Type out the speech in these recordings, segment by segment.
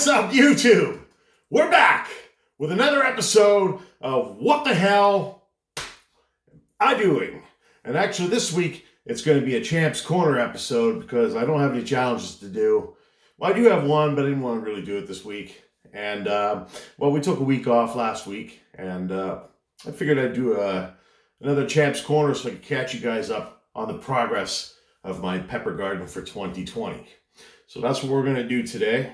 What's up, YouTube? We're back with another episode of What the Hell I Doing. And actually this week, it's going to be a Champ's Corner episode because I don't have any challenges to do. Well, I do have one, but I didn't want to really do it this week. And, we took a week off last week, and I figured I'd do another Champ's Corner so I could catch you guys up on the progress of my pepper garden for 2020. So that's what we're going to do today.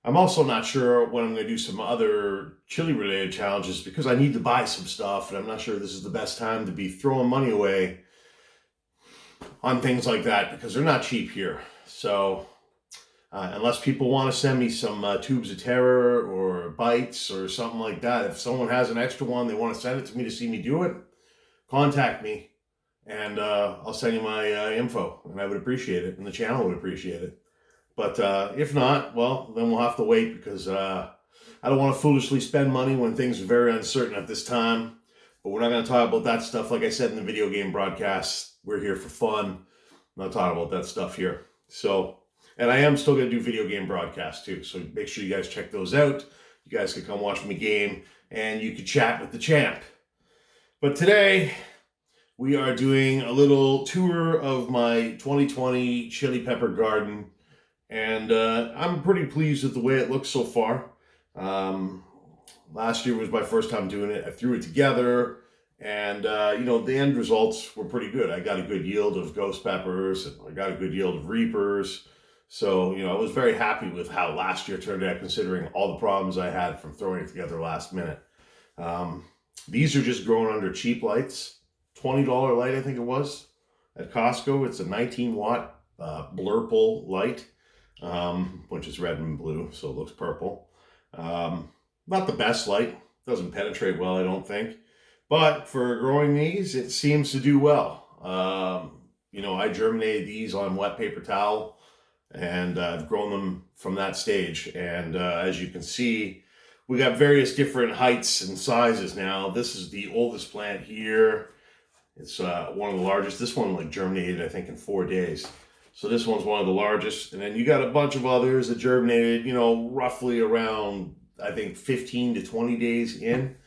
I'm also not sure when I'm going to do some other chili related challenges because I need to buy some stuff, and I'm not sure this is the best time to be throwing money away on things like that because they're not cheap here. So unless people want to send me some tubes of terror or bites or something like that, if someone has an extra one, they want to send it to me to see me do it, contact me and I'll send you my info, and I would appreciate it, and the channel would appreciate it. But if not, well, then we'll have to wait because I don't want to foolishly spend money when things are very uncertain at this time. But we're not going to talk about that stuff. Like I said in the video game broadcast, we're here for fun. I'm not talking about that stuff here. So, and I am still going to do video game broadcasts too. So make sure you guys check those out. You guys can come watch me game and you can chat with the champ. But today we are doing a little tour of my 2020 chili pepper garden. And I'm pretty pleased with the way it looks so far. Last year was my first time doing it. I threw it together, and the end results were pretty good. I got a good yield of ghost peppers, and I got a good yield of reapers. So, I was very happy with how last year turned out, considering all the problems I had from throwing it together last minute. These are just grown under cheap lights. $20 light, I think it was, at Costco. It's a 19-watt Blurple light. Which is red and blue, so it looks purple. Not the best light. Doesn't penetrate well, I don't think. But for growing these, it seems to do well. I germinated these on wet paper towel, and I've grown them from that stage. And as you can see, we got various different heights and sizes now. This is the oldest plant here. It's one of the largest. This one germinated, I think, in 4 days. So this one's one of the largest. And then you got a bunch of others that germinated, roughly around, I think, 15 to 20 days in.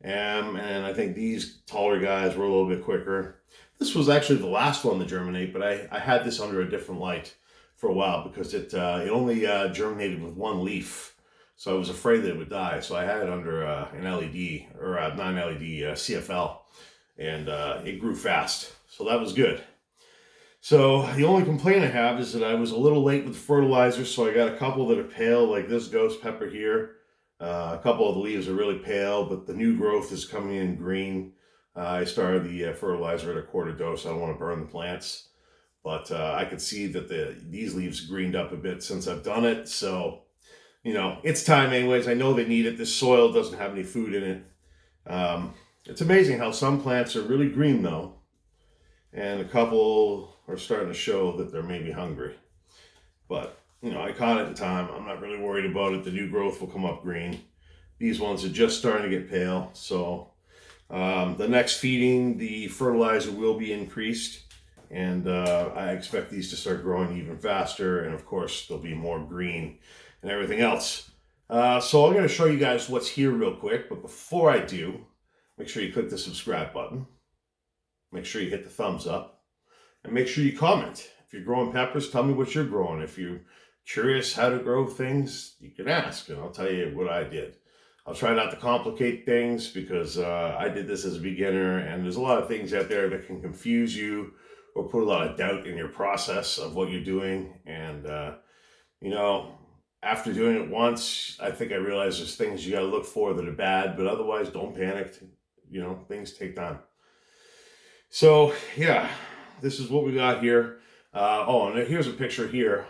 And I think these taller guys were a little bit quicker. This was actually the last one to germinate, but I had this under a different light for a while because it only germinated with one leaf. So I was afraid that it would die. So I had it under an LED, or a non-LED CFL. And it grew fast. So that was good. So the only complaint I have is that I was a little late with fertilizer, so I got a couple that are pale, like this ghost pepper here. A couple of the leaves are really pale, but the new growth is coming in green. I started the fertilizer at a quarter dose. I don't want to burn the plants, but I could see that these leaves greened up a bit since I've done it. So, it's time anyways. I know they need it. This soil doesn't have any food in it. It's amazing how some plants are really green though, and a couple are starting to show that they're maybe hungry. But, I caught it in time. I'm not really worried about it. The new growth will come up green. These ones are just starting to get pale. So the next feeding, the fertilizer will be increased. And I expect these to start growing even faster. And of course, there'll be more green and everything else. So I'm going to show you guys what's here real quick. But before I do, make sure you click the subscribe button. Make sure you hit the thumbs up. And make sure you comment. If you're growing peppers, tell me what you're growing. If you're curious how to grow things, you can ask, and I'll tell you what I did. I'll try not to complicate things because I did this as a beginner, and there's a lot of things out there that can confuse you or put a lot of doubt in your process of what you're doing. And, after doing it once, I think I realized there's things you got to look for that are bad, but otherwise don't panic. Things take time. So, yeah. This is what we got here. And here's a picture here.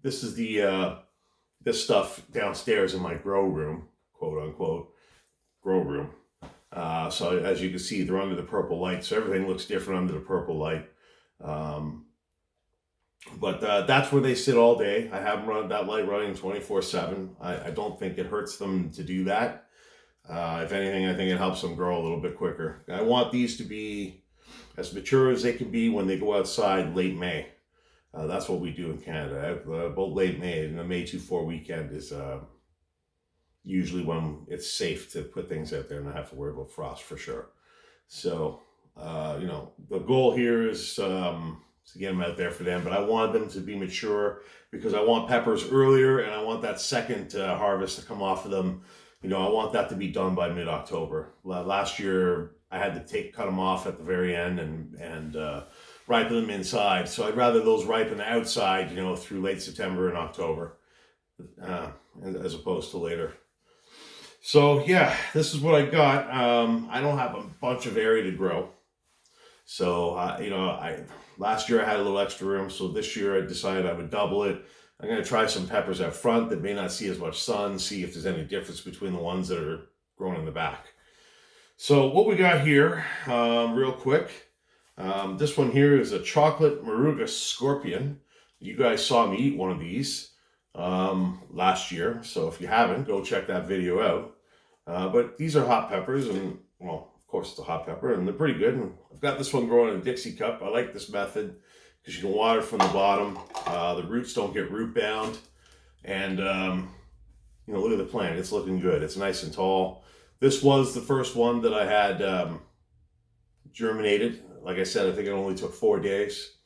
This is this stuff downstairs in my grow room, quote unquote, grow room. So as you can see, they're under the purple light. So everything looks different under the purple light. But that's where they sit all day. I have that light running 24/7. I don't think it hurts them to do that. If anything, I think it helps them grow a little bit quicker. I want these to be as mature as they can be when they go outside late May. That's what we do in Canada. About late May, and the May 2-4 weekend is usually when it's safe to put things out there and not have to worry about frost for sure. So, you know, the goal here is to get them out there for them, but I want them to be mature because I want peppers earlier, and I want that second harvest to come off of them. You know, I want that to be done by mid-October. Last year, I had to cut them off at the very end and ripen them inside. So I'd rather those ripen outside, you know, through late September and October, as opposed to later. So yeah, this is what I got. I don't have a bunch of area to grow. So, you know, last year I had a little extra room. So this year I decided I would double it. I'm going to try some peppers out front that may not see as much sun, see if there's any difference between the ones that are growing in the back. So what we got here, real quick, this one here is a chocolate Moruga Scorpion. You guys saw me eat one of these last year. So if you haven't, go check that video out. But these are hot peppers, and well, of course it's a hot pepper, and they're pretty good. And I've got this one growing in a Dixie cup. I like this method because you can water from the bottom. The roots don't get root bound. And, you know, look at the plant. It's looking good. It's nice and tall. This was the first one that I had germinated. Like I said, I think it only took 4 days.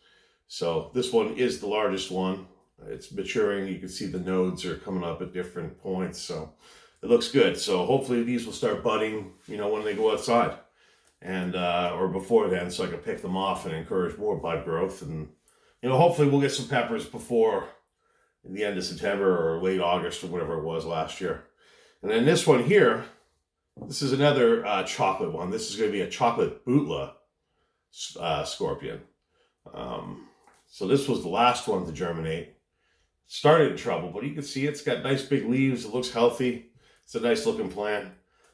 So this one is the largest one. It's maturing. You can see the nodes are coming up at different points. So it looks good. So hopefully these will start budding, you know, when they go outside. And or before then, so I can pick them off and encourage more bud growth. And, you know, hopefully we'll get some peppers before the end of September or late August or whatever it was last year. And then this one here, this is another chocolate one. This is going to be a chocolate Bhutlah Scorpion. So this was the last one to germinate. Started in trouble, but you can see it's got nice big leaves. It looks healthy. It's a nice looking plant.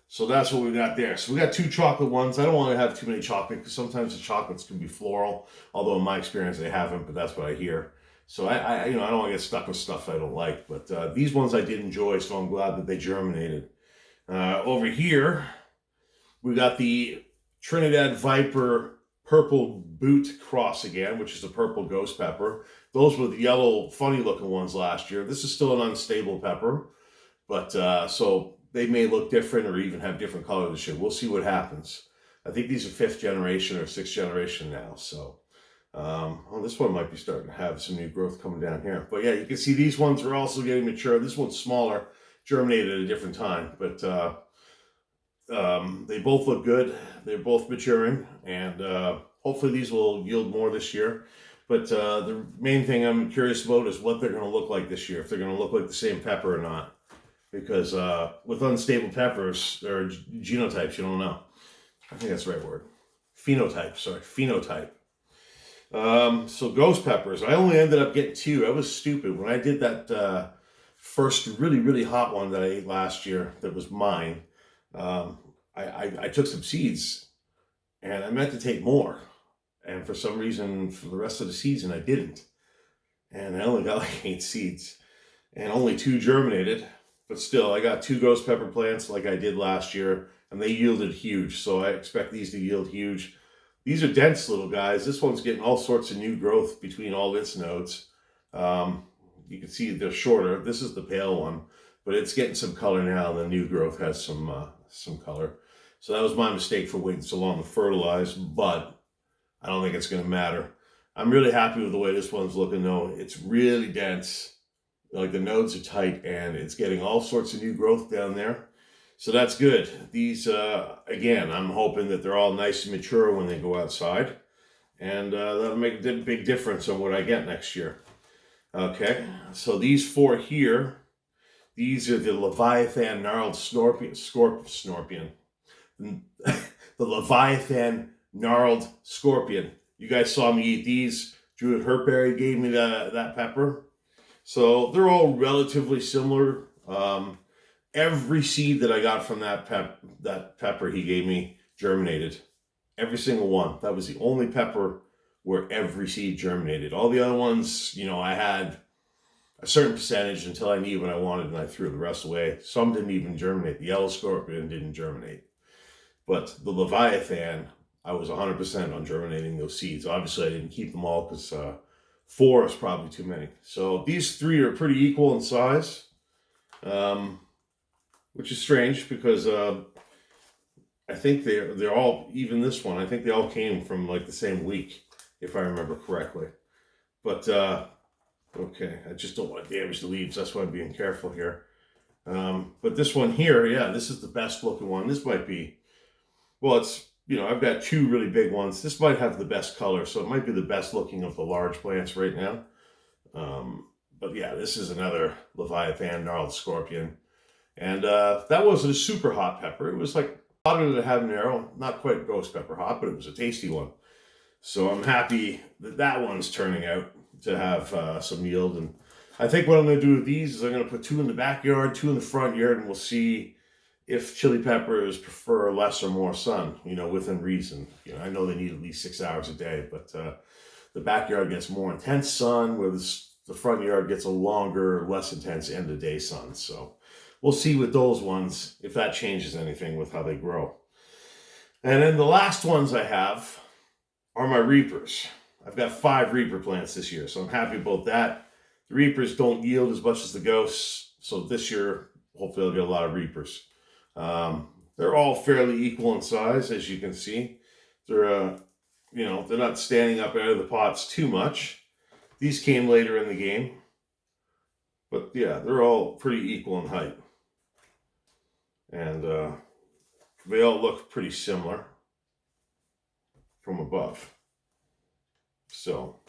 So that's what we got there. So we got 2 chocolate ones. I don't want to have too many chocolate because sometimes the chocolates can be floral. Although in my experience they haven't, but that's what I hear. So I you know, I don't want to get stuck with stuff I don't like. But these ones I did enjoy, so I'm glad that they germinated. Over here, we got the Trinidad Viper Purple Bhut cross again, which is a purple ghost pepper. Those were the yellow, funny looking ones last year. This is still an unstable pepper, but so they may look different or even have different color this year. We'll see what happens. I think these are 5th generation or 6th generation now. So, well, this one might be starting to have some new growth coming down here. But yeah, you can see these ones are also getting mature. This one's smaller, germinated at a different time, but they both look good. They're both maturing, and hopefully these will yield more this year. But the main thing I'm curious about is what they're going to look like this year, if they're going to look like the same pepper or not. Because with unstable peppers, or genotypes, you don't know. I think that's the right word. Phenotype. So ghost peppers, I only ended up getting 2. I was stupid. When I did that first really, really hot one that I ate last year that was mine, I took some seeds, and I meant to take more. And for some reason, for the rest of the season, I didn't. And I only got like 8 seeds. And only 2 germinated. But still, I got 2 ghost pepper plants like I did last year, and they yielded huge. So I expect these to yield huge. These are dense little guys. This one's getting all sorts of new growth between all its nodes. You can see they're shorter. This is the pale one, but it's getting some color now. The new growth has some color. So that was my mistake for waiting so long to fertilize, but I don't think it's going to matter. I'm really happy with the way this one's looking, though. It's really dense. Like the nodes are tight, and it's getting all sorts of new growth down there. So that's good. These, again, I'm hoping that they're all nice and mature when they go outside. And that'll make a big difference on what I get next year. Okay, so these 4 here, these are the Leviathan Gnarled Scorpion. The Leviathan Gnarled Scorpion. You guys saw me eat these. Judith Hertberry gave me that pepper. So they're all relatively similar. Every seed that I got from that pepper he gave me germinated. Every single one. That was the only pepper where every seed germinated. All the other ones, you know, I had a certain percentage until I knew what I wanted, and I threw the rest away. Some didn't even germinate. The yellow scorpion didn't germinate. But the Leviathan, I was 100% on germinating those seeds. Obviously, I didn't keep them all because 4 is probably too many. So these 3 are pretty equal in size, which is strange because I think they're all, even this one, I think they all came from like the same week, if I remember correctly. But okay, I just don't want to damage the leaves. That's why I'm being careful here. But this one here, yeah, this is the best looking one. This might be, well, it's, I've got 2 really big ones. This might have the best color, so it might be the best looking of the large plants right now. But yeah, this is another Leviathan Gnarled Scorpion. And that wasn't a super hot pepper. It was like hotter than a habanero, not quite ghost pepper hot, but it was a tasty one. So I'm happy that that one's turning out to have some yield. And I think what I'm going to do with these is I'm going to put 2 in the backyard, 2 in the front yard, and we'll see if chili peppers prefer less or more sun, within reason. I know they need at least 6 hours a day, but the backyard gets more intense sun, where the front yard gets a longer, less intense end of day sun. So we'll see with those ones if that changes anything with how they grow. And then the last ones I have are my reapers. I've got 5 reaper plants this year, so I'm happy about that. The reapers don't yield as much as the ghosts, so this year hopefully I'll get a lot of reapers. They're all fairly equal in size, as you can see. They're they're not standing up out of the pots too much. These came later in the game, but yeah, they're all pretty equal in height. And they all look pretty similar from above. So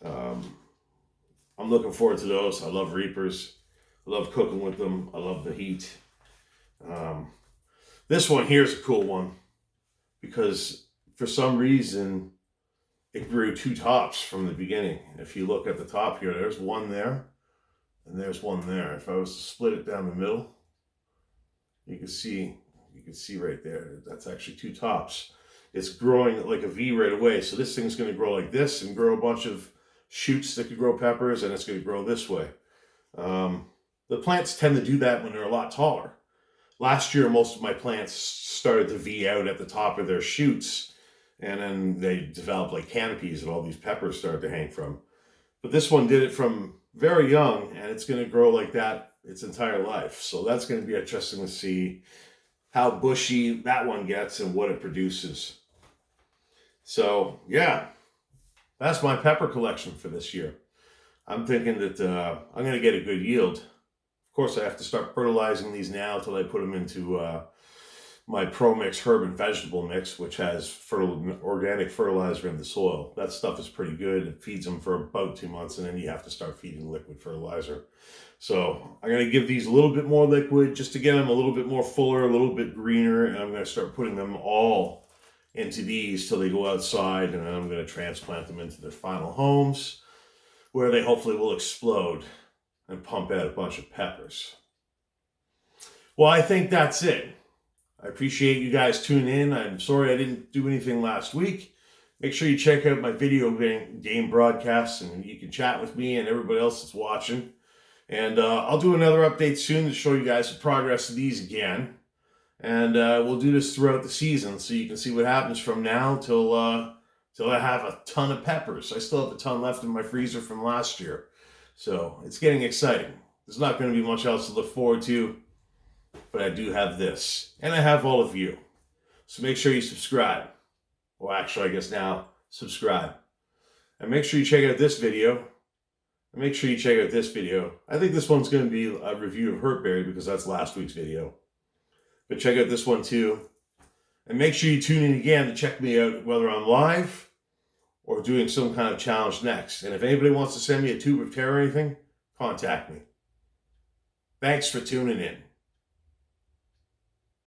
I'm looking forward to those. I love reapers. I love cooking with them. I love the heat. This one here is a cool one because for some reason it grew 2 tops from the beginning. If you look at the top here, there's one there and there's one there. If I was to split it down the middle, you can see right there, that's actually 2 tops. It's growing like a V right away. So this thing's going to grow like this and grow a bunch of shoots that could grow peppers, and it's going to grow this way. The plants tend to do that when they're a lot taller. Last year, most of my plants started to V out at the top of their shoots, and then they developed like canopies and all these peppers started to hang from. But this one did it from very young, and it's going to grow like that its entire life. So that's going to be interesting to see how bushy that one gets and what it produces. So yeah, that's my pepper collection for this year. I'm thinking that I'm going to get a good yield. Of course, I have to start fertilizing these now until I put them into my Pro Mix herb and vegetable mix, which has organic fertilizer in the soil. That stuff is pretty good. It feeds them for about 2 months, and then you have to start feeding liquid fertilizer. So I'm going to give these a little bit more liquid just to get them a little bit more fuller, a little bit greener, and I'm going to start putting them all into these till they go outside, and then I'm going to transplant them into their final homes, where they hopefully will explode and pump out a bunch of peppers. Well, I think that's it. I appreciate you guys tuning in. I'm sorry I didn't do anything last week. Make sure you check out my video game broadcasts, and you can chat with me and everybody else that's watching. And I'll do another update soon to show you guys the progress of these again. And we'll do this throughout the season so you can see what happens from now till I have a ton of peppers. I still have a ton left in my freezer from last year. So it's getting exciting. There's not going to be much else to look forward to, but I do have this. And I have all of you. So make sure you subscribe. Well, actually, I guess now, subscribe. And make sure you check out this video. And make sure you check out this video. I think this one's going to be a review of Hertberry because that's last week's video. But check out this one too. And make sure you tune in again to check me out whether I'm live or doing some kind of challenge next. And if anybody wants to send me a tube of terror or anything, contact me. Thanks for tuning in.